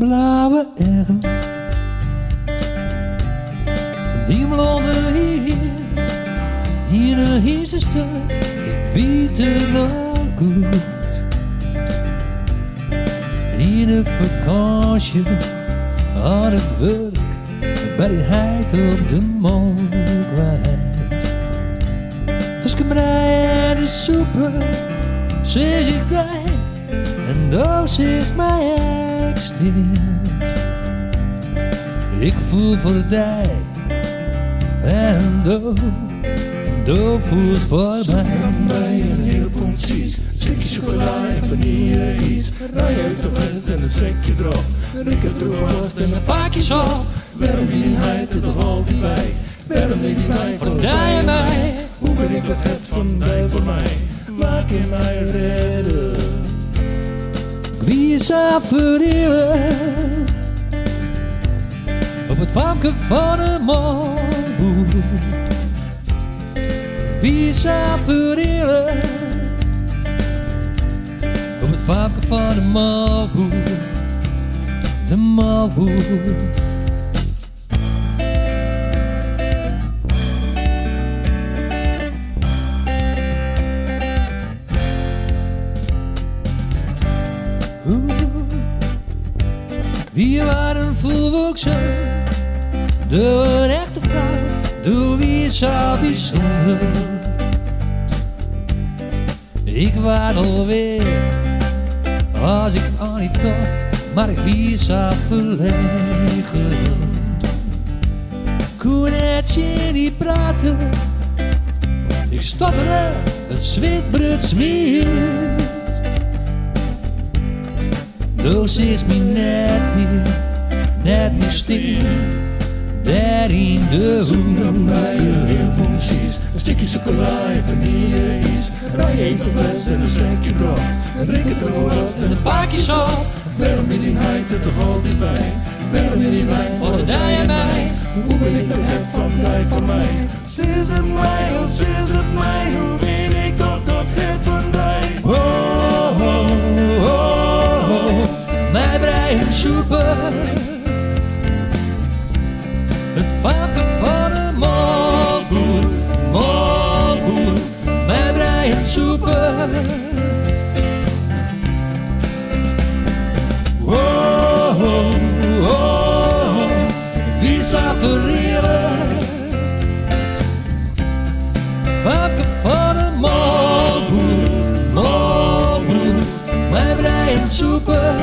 blauwe ergen. Die blonde hier, hier is een stuk, ik weet het nog goed. In de vakantie, aan het werk, bij de heid op de molkwijn. Tussen mij en de soepen, zeg ik daar, en daar zegt mijn ex niet. Ik voel voor de dij, en daar voelt voor mij. Bij een heel precies, stukje chocola en vanille iets. Rij uit de west en een sekje drop. Rikken door vast en een pakje zo. Waarom die heid er toch altijd bij? Waarom deed die mij voor Dij en mij? Hoe ben ik wat het van bij voor mij? Wat kan mij redden? Wie is aan verliezen op het famke van een malboer? Wie is aan verliezen op het famke van een malboer? De malboer. Wie waren volwassen, door een echte vrouw, door wie zou bijzonder. Ik was alweer, als ik aan niet dacht, maar ik wie zou verlegen. Kon het je niet praten, ik stotterde, het zweet bruut smeert. Dus is me net meer stil, daar in de hoek. Dan bij een heel precies, een stukje chocola en vanille iets. Rij uit de west en een sekje drop. Rikken door vast en een pakje zo. Waarom ben die heid er toch altijd bij? Waarom ben die wijn Voor de dij en mij? Hoe ben ik dat het van mij van mij? Sinds het mij, oh sinds het mij, hoe ben ik dat het van mij? Oh, oh, oh, oh, mij breien soepen. Het vakken van een malboer, malboer, mij breien soepen. Oh, oh, oh, wie zou verliezen? Vakken van een malboer, malboer, mij breien soepen.